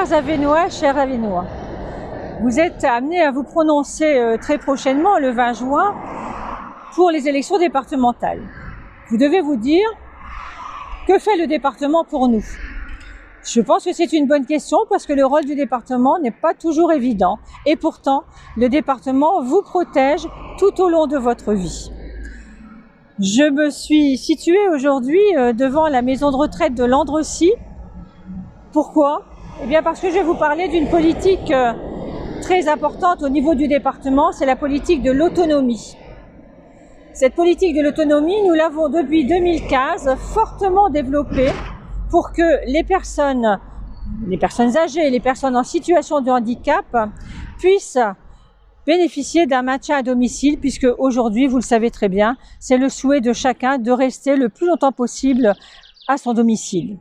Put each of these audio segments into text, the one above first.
Chers Avesnois, chers Avesnois, vous êtes amenés à vous prononcer très prochainement, le 20 juin, pour les élections départementales. Vous devez vous dire, que fait le département pour nous ? Je pense que c'est une bonne question parce que le rôle du département n'est pas toujours évident. Et pourtant, le département vous protège tout au long de votre vie. Je me suis située aujourd'hui devant la maison de retraite de Landrecies. Pourquoi ? Eh bien parce que je vais vous parler d'une politique très importante au niveau du département, c'est la politique de l'autonomie. Cette politique de l'autonomie, nous l'avons depuis 2015 fortement développée pour que les personnes âgées, les personnes en situation de handicap puissent bénéficier d'un maintien à domicile, puisque aujourd'hui, vous le savez très bien, c'est le souhait de chacun de rester le plus longtemps possible à son domicile.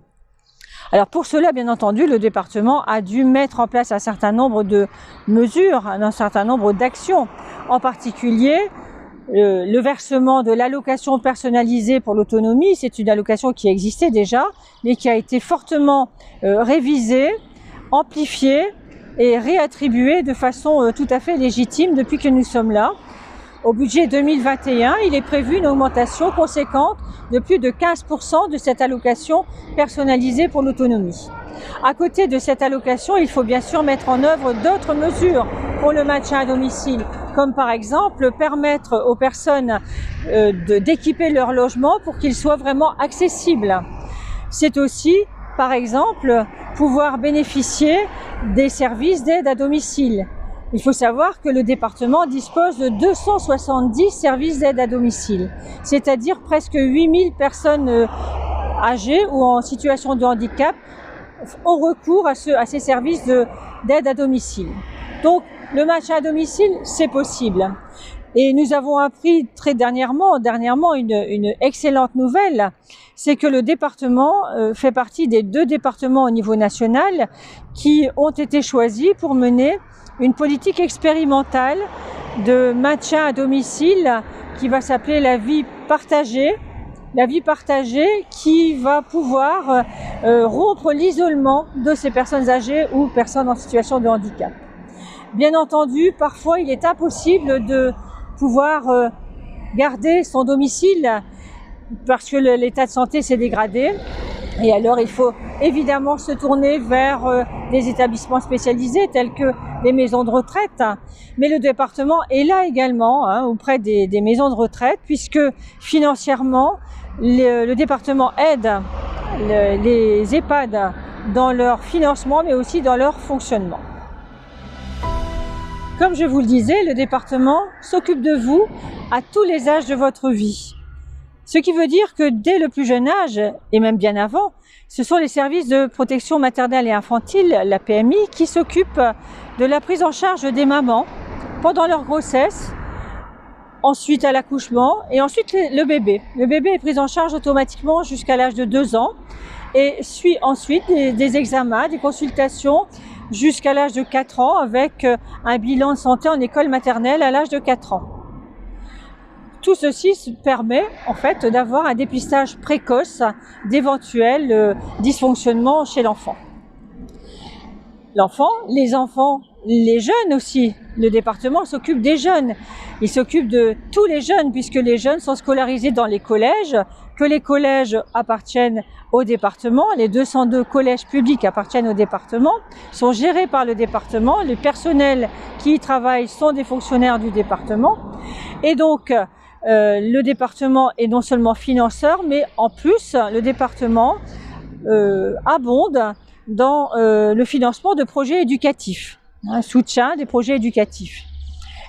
Alors pour cela, bien entendu, le département a dû mettre en place un certain nombre de mesures, un certain nombre d'actions, en particulier le versement de l'allocation personnalisée pour l'autonomie. C'est une allocation qui existait déjà, mais qui a été fortement révisée, amplifiée et réattribuée de façon tout à fait légitime depuis que nous sommes là. Au budget 2021, il est prévu une augmentation conséquente de plus de 15% de cette allocation personnalisée pour l'autonomie. À côté de cette allocation, il faut bien sûr mettre en œuvre d'autres mesures pour le maintien à domicile, comme par exemple permettre aux personnes d'équiper leur logement pour qu'il soit vraiment accessible. C'est aussi, par exemple, pouvoir bénéficier des services d'aide à domicile. Il faut savoir que le département dispose de 270 services d'aide à domicile, c'est-à-dire presque 8000 personnes âgées ou en situation de handicap ont recours à ces services d'aide à domicile. Donc, le maintien à domicile, c'est possible. Et nous avons appris très dernièrement une excellente nouvelle, c'est que le département fait partie des 2 départements au niveau national qui ont été choisis pour mener une politique expérimentale de maintien à domicile qui va s'appeler la vie partagée. La vie partagée qui va pouvoir rompre l'isolement de ces personnes âgées ou personnes en situation de handicap. Bien entendu, parfois il est impossible de pouvoir garder son domicile parce que l'état de santé s'est dégradé. Et alors il faut évidemment se tourner vers des établissements spécialisés tels que les maisons de retraite. Mais le département est là également auprès des maisons de retraite puisque financièrement le département aide les EHPAD dans leur financement mais aussi dans leur fonctionnement. Comme je vous le disais, le département s'occupe de vous à tous les âges de votre vie. Ce qui veut dire que dès le plus jeune âge, et même bien avant, ce sont les services de protection maternelle et infantile, la PMI, qui s'occupent de la prise en charge des mamans pendant leur grossesse, ensuite à l'accouchement et ensuite le bébé. Le bébé est pris en charge automatiquement jusqu'à l'âge de 2 ans et suit ensuite des examens, des consultations jusqu'à l'âge de 4 ans avec un bilan de santé en école maternelle à l'âge de 4 ans. Tout ceci permet en fait d'avoir un dépistage précoce d'éventuels dysfonctionnements chez l'enfant. Les enfants, les jeunes aussi. Le département s'occupe des jeunes. Il s'occupe de tous les jeunes puisque les jeunes sont scolarisés dans les collèges, que les collèges appartiennent au département. Les 202 collèges publics appartiennent au département, sont gérés par le département. Les personnels qui y travaillent sont des fonctionnaires du département. Et donc, le département est non seulement financeur, mais en plus, le département abonde dans le financement de projets éducatifs, soutien des projets éducatifs.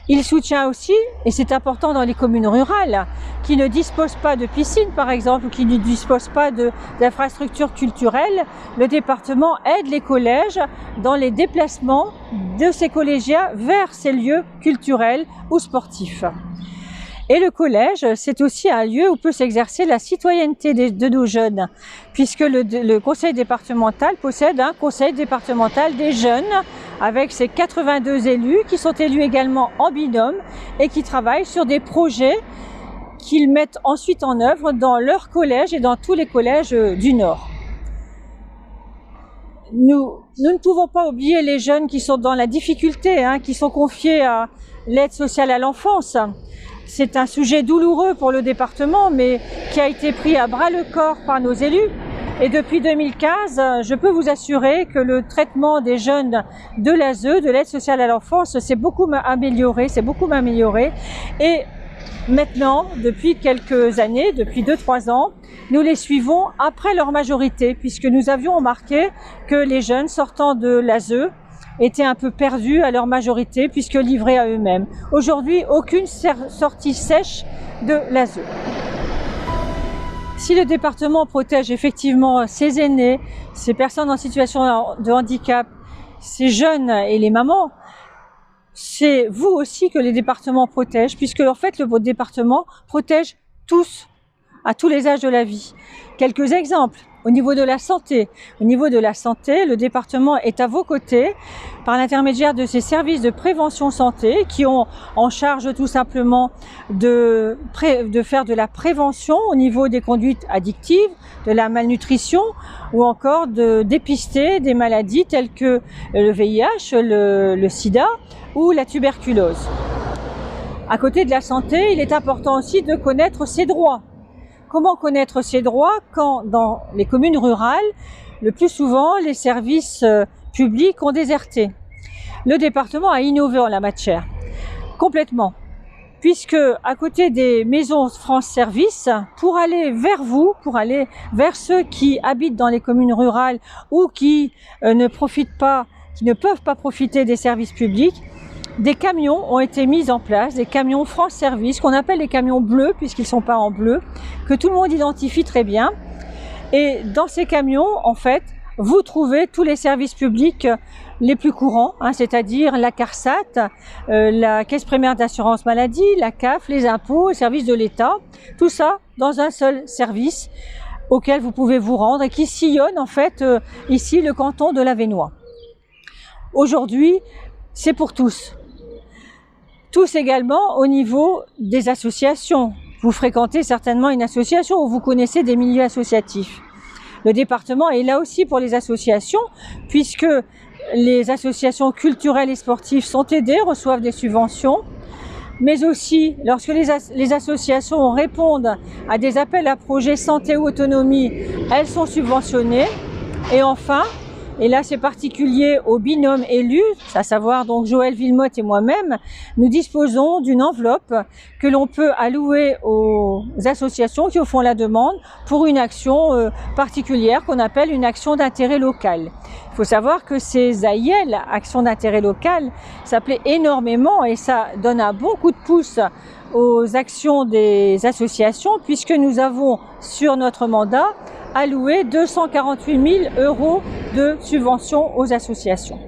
Il soutient aussi, et c'est important dans les communes rurales, qui ne disposent pas de piscine par exemple, ou qui ne disposent pas d'infrastructures culturelles, le département aide les collèges dans les déplacements de ces collégiens vers ces lieux culturels ou sportifs. Et le collège, c'est aussi un lieu où peut s'exercer la citoyenneté de nos jeunes, puisque le conseil départemental possède un conseil départemental des jeunes, avec ses 82 élus, qui sont élus également en binôme et qui travaillent sur des projets qu'ils mettent ensuite en œuvre dans leur collège et dans tous les collèges du Nord. nous ne pouvons pas oublier les jeunes qui sont dans la difficulté, qui sont confiés à l'aide sociale à l'enfance. C'est un sujet douloureux pour le département, mais qui a été pris à bras le corps par nos élus. Et depuis 2015, je peux vous assurer que le traitement des jeunes de l'ASE, de l'aide sociale à l'enfance, s'est beaucoup amélioré. Et maintenant, depuis quelques années, depuis 2-3 ans, nous les suivons après leur majorité, puisque nous avions remarqué que les jeunes sortant de l'ASE étaient un peu perdus à leur majorité, puisque livrés à eux-mêmes. Aujourd'hui, aucune sortie sèche de l'ASE. Si le département protège effectivement ses aînés, ces personnes en situation de handicap, ces jeunes et les mamans, c'est vous aussi que les départements protègent, puisque en fait le département protège tous, à tous les âges de la vie. Quelques exemples. Au niveau de la santé, le département est à vos côtés par l'intermédiaire de ses services de prévention santé qui ont en charge tout simplement de faire de la prévention au niveau des conduites addictives, de la malnutrition ou encore de dépister des maladies telles que le VIH, le sida ou la tuberculose. À côté de la santé, il est important aussi de connaître ses droits. Comment connaître ses droits quand dans les communes rurales, le plus souvent, les services publics ont déserté? Le département a innové en la matière, complètement, puisque à côté des maisons France Service, pour aller vers vous, pour aller vers ceux qui habitent dans les communes rurales ou qui ne peuvent pas profiter des services publics, des camions ont été mis en place, des camions France Service, qu'on appelle les camions bleus, puisqu'ils ne sont pas en bleu, que tout le monde identifie très bien. Et dans ces camions, en fait, vous trouvez tous les services publics les plus courants, c'est-à-dire la CARSAT, la Caisse primaire d'assurance maladie, la CAF, les impôts, les services de l'État, tout ça dans un seul service auquel vous pouvez vous rendre et qui sillonne en fait ici le canton de l'Avesnois. Aujourd'hui, c'est pour tous. Tous également au niveau des associations. Vous fréquentez certainement une association ou vous connaissez des milieux associatifs. Le département est là aussi pour les associations, puisque les associations culturelles et sportives sont aidées, reçoivent des subventions, mais aussi lorsque les associations répondent à des appels à projets santé ou autonomie, elles sont subventionnées. Et enfin, et là c'est particulier au binôme élu, à savoir donc Joël Villemotte et moi-même, nous disposons d'une enveloppe que l'on peut allouer aux associations qui en font la demande pour une action particulière qu'on appelle une action d'intérêt local. Il faut savoir que ces AIL, actions d'intérêt local, ça plaît énormément et ça donne un bon coup de pouce aux actions des associations, puisque nous avons sur notre mandat alloué 248 000 € de subventions aux associations.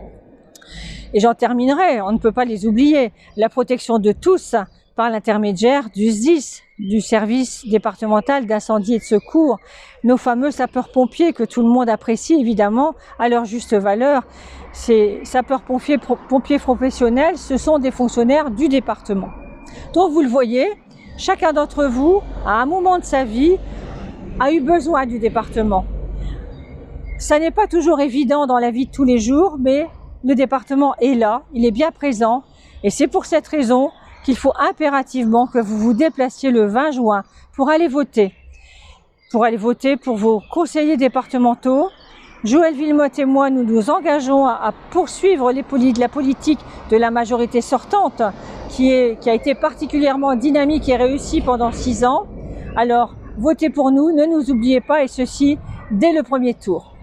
Et j'en terminerai, on ne peut pas les oublier, la protection de tous par l'intermédiaire du SDIS, du service départemental d'incendie et de secours, nos fameux sapeurs-pompiers que tout le monde apprécie évidemment à leur juste valeur. Ces sapeurs-pompiers professionnels, ce sont des fonctionnaires du département. Donc vous le voyez, chacun d'entre vous, à un moment de sa vie, a eu besoin du département. Ça n'est pas toujours évident dans la vie de tous les jours, mais le département est là, il est bien présent, et c'est pour cette raison qu'il faut impérativement que vous vous déplaciez le 20 juin pour aller voter pour vos conseillers départementaux. Joël Villemotte et moi, nous nous engageons à poursuivre la politique de la majorité sortante qui a été particulièrement dynamique et réussie pendant 6 ans. Alors, votez pour nous, ne nous oubliez pas, et ceci dès le premier tour.